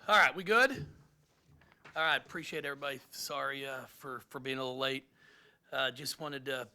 All right, we good? All right, appreciate everybody. Sorry for being a little late. Just wanted to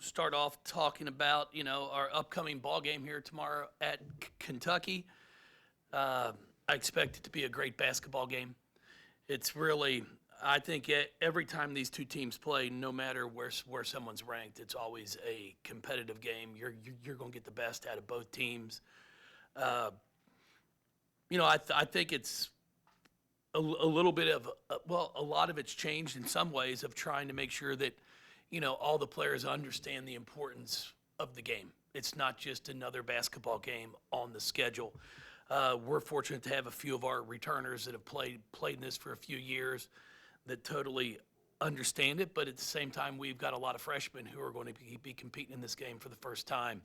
start off talking about our upcoming ball game here tomorrow at Kentucky. I expect it to be a great basketball game. It's really, I think every time these two teams play, no matter where someone's ranked, it's always a competitive game. You're going to get the best out of both teams. I think it's a little bit of a lot of it's changed in some ways of trying to make sure that all the players understand the importance of the game. It's not just another basketball game on the schedule. We're fortunate to have a few of our returners that have played in this for a few years that totally understand it, but at the same time we've got a lot of freshmen who are going to be competing in this game for the first time,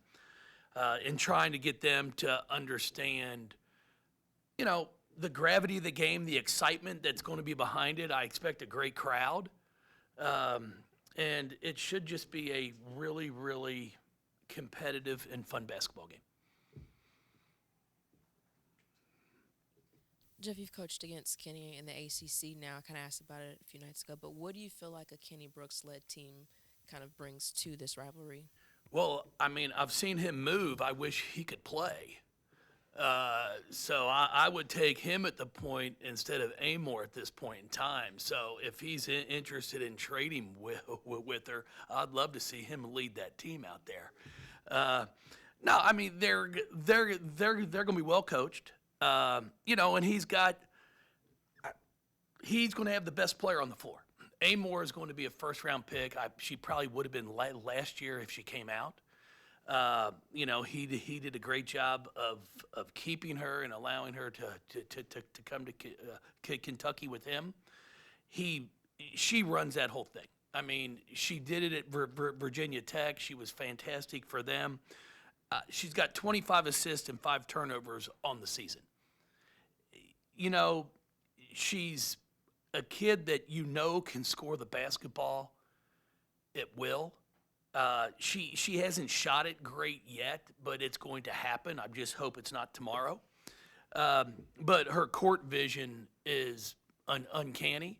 and trying to get them to understand the gravity of the game, the excitement that's going to be behind it. I expect a great crowd. And it should just be a really, really competitive and fun basketball game. Jeff, you've coached against Kenny in the ACC now. I kind of asked about it a few nights ago, but what do you feel like a Kenny Brooks-led team kind of brings to this rivalry? Well, I mean, I've seen him move. I wish he could play. So I would take him at the point instead of Amor at this point in time. So if he's interested in trading with her, I'd love to see him lead that team out there. No, I mean they're going to be well coached. And he's going to have the best player on the floor. Amor is going to be a first round pick. She probably would have been last year if she came out. He did a great job of keeping her and allowing her to come to Kentucky with him. She runs that whole thing. I mean, she did it at Virginia Tech. She was fantastic for them. She's got 25 assists and 5 turnovers on the season. She's a kid that can score the basketball at will. She hasn't shot it great yet, but it's going to happen. I just hope it's not tomorrow. But her court vision is uncanny,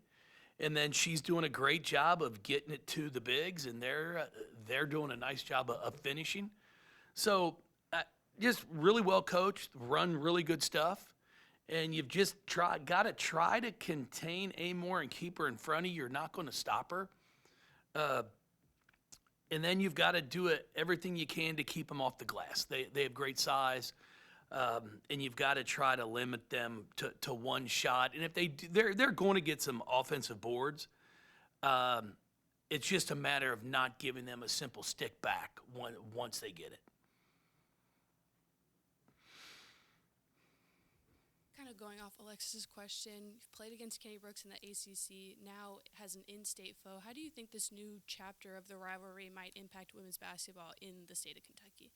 and then she's doing a great job of getting it to the bigs, and they're doing a nice job of finishing. So just really well coached, run really good stuff, and you've just got to try to contain Amor and keep her in front of you. You're not going to stop her. And then you've got to do everything you can to keep them off the glass. They have great size, and you've got to try to limit them to one shot. And if they're going to get some offensive boards. It's just a matter of not giving them a simple stick back once they get it. Kind of going off Alexis's question, you've played against Kenny Brooks in the ACC, now has an in-state foe. How do you think this new chapter of the rivalry might impact women's basketball in the state of Kentucky?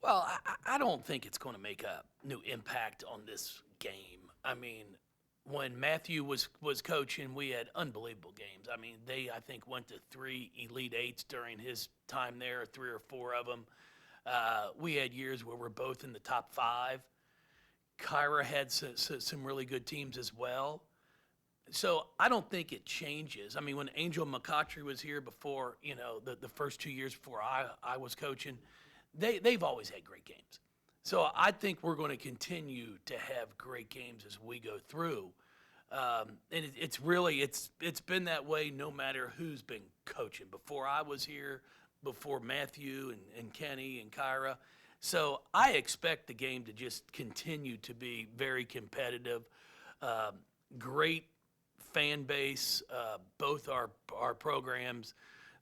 Well, I don't think it's going to make a new impact on this game. I mean, when Matthew was coaching, we had unbelievable games. I mean, I think went to 3 Elite Eights during his time there, 3 or 4 of them. We had years where we're both in the top 5. Kyra had some really good teams as well. So I don't think it changes. I mean, when Angel McCautry was here before, the first 2 years before I was coaching, they've always had great games. So I think we're going to continue to have great games as we go through. And it's been that way no matter who's been coaching. Before I was here, before Matthew and Kenny and Kyra. So I expect the game to just continue to be very competitive. Great fan base, both our programs.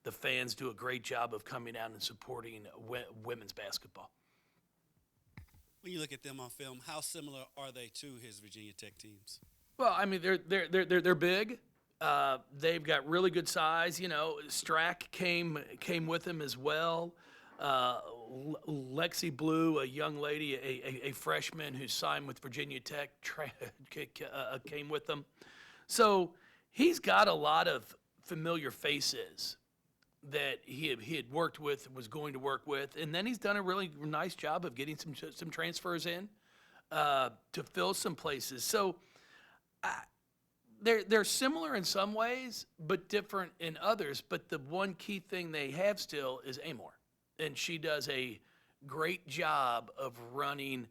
The fans do a great job of coming out and supporting women's basketball. When you look at them on film, how similar are they to his Virginia Tech teams? Well, I mean they're big. They've got really good size. Strack came with them as well. Lexi Blue, a young lady, a freshman who signed with Virginia Tech, came with them. So he's got a lot of familiar faces that he had worked with, was going to work with, and then he's done a really nice job of getting some transfers in to fill some places. So they're similar in some ways, but different in others. But the one key thing they have still is Amor, and she does a great job of running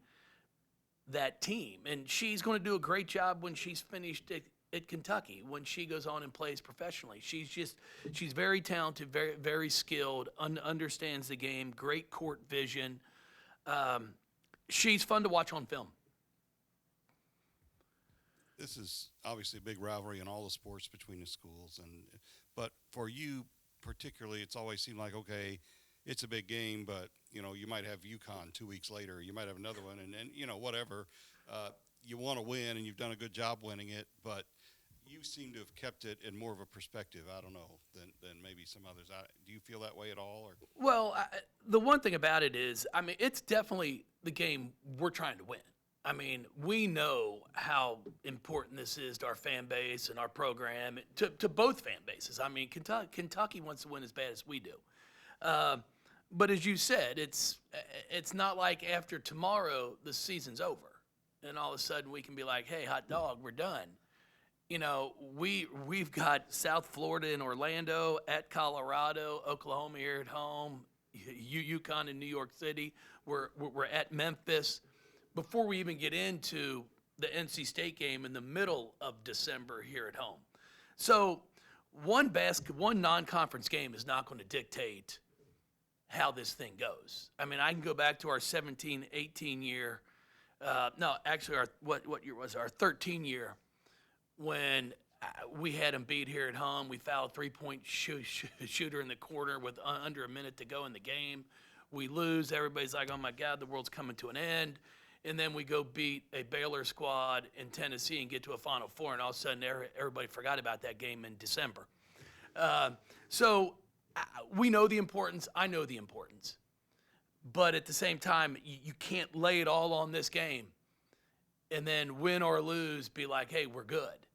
that team. And she's going to do a great job when she's finished at Kentucky, when she goes on and plays professionally. She's very talented, very skilled, understands the game, great court vision. She's fun to watch on film. This is obviously a big rivalry in all the sports between the schools, but for you particularly, it's always seemed like, okay, it's a big game, but you might have UConn 2 weeks later, you might have another one, and then whatever. You want to win, and you've done a good job winning it, but you seem to have kept it in more of a perspective. I don't know than maybe some others. Do you feel that way at all? Or? Well, the one thing about it is, I mean, it's definitely the game we're trying to win. I mean, we know how important this is to our fan base and our program, to both fan bases. I mean, Kentucky wants to win as bad as we do. But as you said, it's not like after tomorrow the season's over, and all of a sudden we can be like, hey, hot dog, we're done. We've got South Florida and Orlando, at Colorado, Oklahoma here at home, UConn in New York City. We're at Memphis. Before we even get into the NC State game in the middle of December here at home. So one non-conference game is not going to dictate how this thing goes. I mean, I can go back to our 17-18 year. What year was it? Our 13 year when we had them beat here at home. We fouled 3-point shooter in the corner with under a minute to go in the game. We lose. Everybody's like, oh, my God, the world's coming to an end. And then we go beat a Baylor squad in Tennessee and get to a Final Four, and all of a sudden everybody forgot about that game in December. So we know the importance. I know the importance. But at the same time, you can't lay it all on this game and then win or lose, be like, hey, we're good.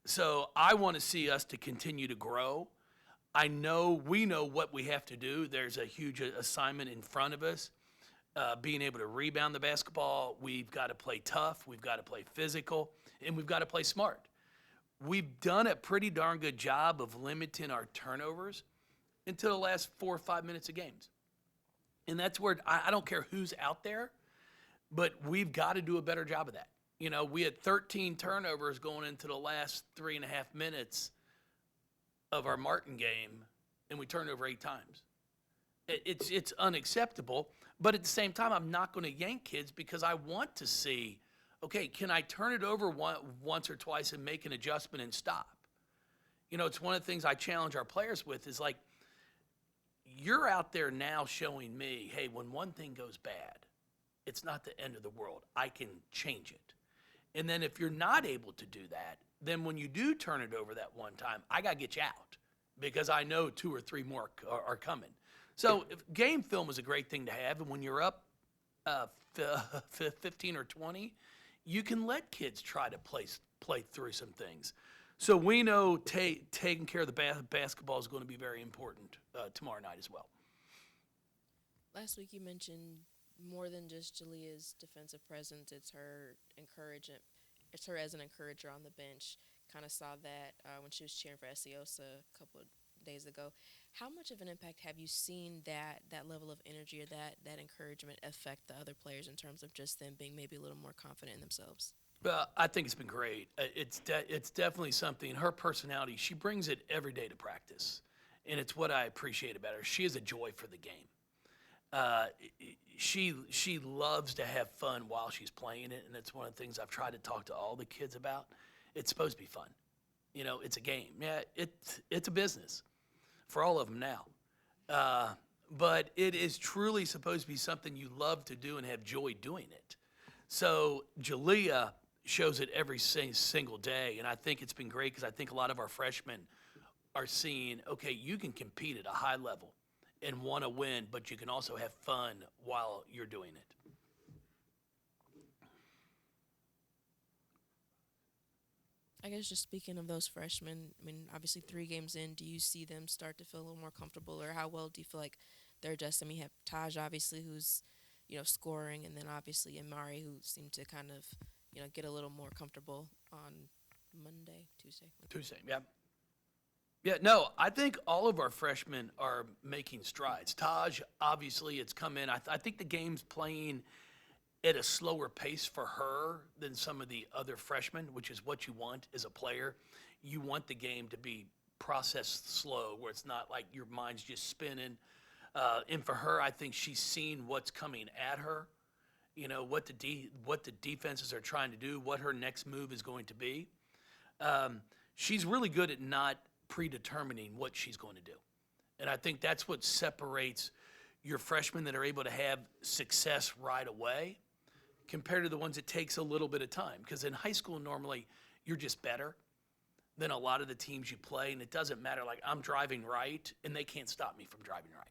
So I want to see us to continue to grow. We know what we have to do. There's a huge assignment in front of us. Being able to rebound the basketball, we've got to play tough, we've got to play physical, and we've got to play smart. We've done a pretty darn good job of limiting our turnovers until the last 4 or 5 minutes of games. And that's where I don't care who's out there, but we've got to do a better job of that. We had 13 turnovers going into the last 3.5 minutes of our Martin game, and we turned over 8 times. It's unacceptable. But at the same time, I'm not going to yank kids because I want to see, okay, can I turn it over once or twice and make an adjustment and stop? It's one of the things I challenge our players with is like, you're out there now showing me, hey, when one thing goes bad, it's not the end of the world. I can change it. And then if you're not able to do that, then when you do turn it over that one time, I got to get you out because I know 2 or 3 more are coming. So game film is a great thing to have, and when you're up 15 or 20, you can let kids try to play through some things. So we know taking care of the basketball is going to be very important tomorrow night as well. Last week you mentioned more than just Jalea's defensive presence. It's her encouragement. It's her as an encourager on the bench. Kind of saw that when she was cheering for Esiosa a couple of days ago. How much of an impact have you seen that level of energy or that encouragement affect the other players in terms of just them being maybe a little more confident in themselves? I think it's been great. It's definitely something. Her personality, she brings it every day to practice, and it's what I appreciate about her. She is a joy for the game. She loves to have fun while she's playing it, and it's one of the things I've tried to talk to all the kids about. It's supposed to be fun. It's a game. Yeah, it's a business for all of them now. But it is truly supposed to be something you love to do and have joy doing it. So Jalea shows it every single day, and I think it's been great because I think a lot of our freshmen are seeing, okay, you can compete at a high level and want to win, but you can also have fun while you're doing it. I guess just speaking of those freshmen, I mean, obviously 3 games in, do you see them start to feel a little more comfortable, or how well do you feel like they're adjusting? I mean, you have Taj, obviously, who's, scoring, and then obviously Amari, who seemed to kind of, get a little more comfortable on Tuesday, yeah. Yeah, no, I think all of our freshmen are making strides. Taj, obviously, it's come in. I think the game's playing at a slower pace for her than some of the other freshmen, which is what you want as a player. You want the game to be processed slow, where it's not like your mind's just spinning. And for her, I think she's seen what's coming at her. You know what the defenses are trying to do, what her next move is going to be. She's really good at not predetermining what she's going to do. And I think that's what separates your freshmen that are able to have success right away compared to the ones it takes a little bit of time. Because in high school, normally, you're just better than a lot of the teams you play, and it doesn't matter. Like, I'm driving right, and they can't stop me from driving right.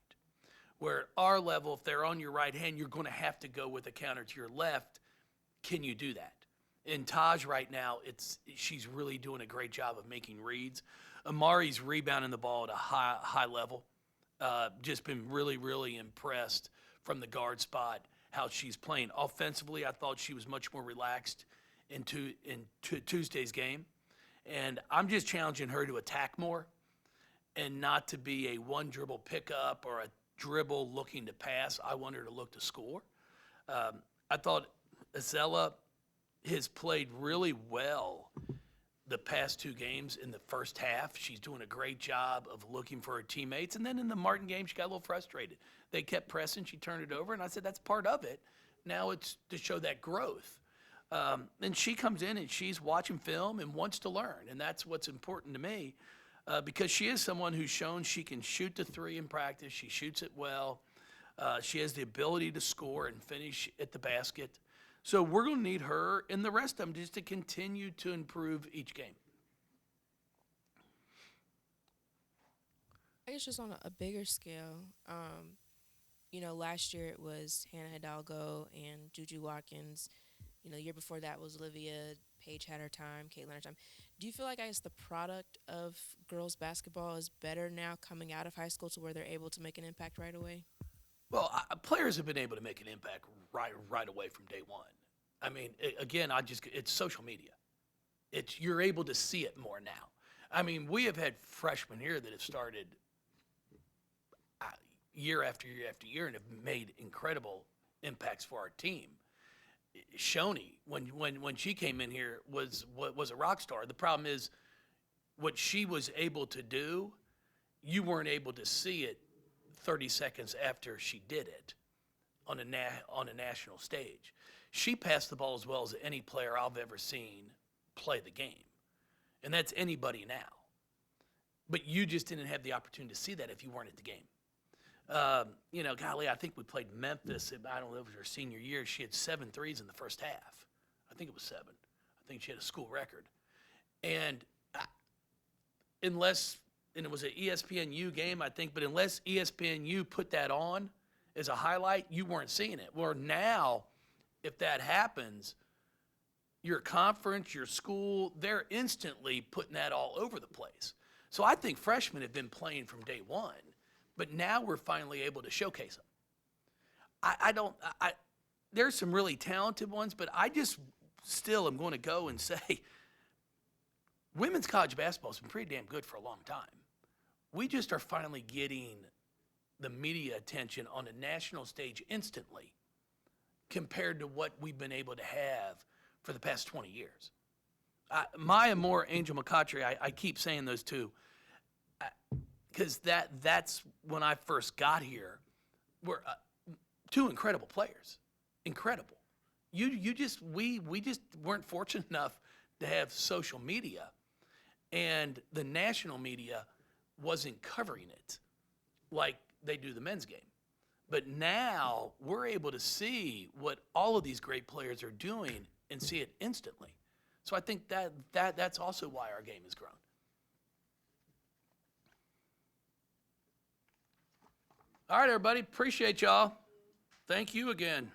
Where at our level, if they're on your right hand, you're going to have to go with a counter to your left. Can you do that? In Taj right now, she's really doing a great job of making reads. Amari's rebounding the ball at a high level. Just been really, really impressed from the guard spot how she's playing. Offensively, I thought she was much more relaxed in Tuesday's game. And I'm just challenging her to attack more and not to be a one dribble pickup or a dribble looking to pass. I want her to look to score. I thought Azella has played really well the past two games in the first half. She's doing a great job of looking for her teammates. And then in the Martin game, she got a little frustrated. They kept pressing. She turned it over. And I said, that's part of it. Now it's to show that growth. And she comes in and she's watching film and wants to learn. And that's what's important to me because she is someone who's shown she can shoot the three in practice. She shoots it well. She has the ability to score and finish at the basket. So we're going to need her and the rest of them just to continue to improve each game. I guess just on a bigger scale, last year it was Hannah Hidalgo and Juju Watkins. The year before that was Olivia. Paige had her time, Caitlin had her time. Do you feel like, the product of girls basketball is better now coming out of high school to where they're able to make an impact right away? Well, players have been able to make an impact right away from day one. I mean, it's social media. You're able to see it more now. I mean, we have had freshmen here that have started year after year after year and have made incredible impacts for our team. Shoni, when she came in here, was a rock star. The problem is what she was able to do, you weren't able to see it 30 seconds after she did it on a national stage. She passed the ball as well as any player I've ever seen play the game. And that's anybody now. But you just didn't have the opportunity to see that if you weren't at the game. Golly, I think we played Memphis. I don't know if it was her senior year. She had 7 threes in the first half. I think it was 7. I think she had a school record. And it was an ESPNU game, I think, but unless ESPNU put that on as a highlight, you weren't seeing it. Where now, if that happens, your conference, your school, they're instantly putting that all over the place. So I think freshmen have been playing from day one, but now we're finally able to showcase them. There's some really talented ones, but I just still am going to go and say women's college basketball has been pretty damn good for a long time. We just are finally getting the media attention on a national stage instantly compared to what we've been able to have for the past 20 years. Maya Moore, Angel McCautry, I keep saying those two because that's when I first got here. Were two incredible players, incredible. We just weren't fortunate enough to have social media, and the national media wasn't covering it like they do the men's game. But now we're able to see what all of these great players are doing and see it instantly. So I think that's also why our game has grown. All right, everybody. Appreciate y'all. Thank you again.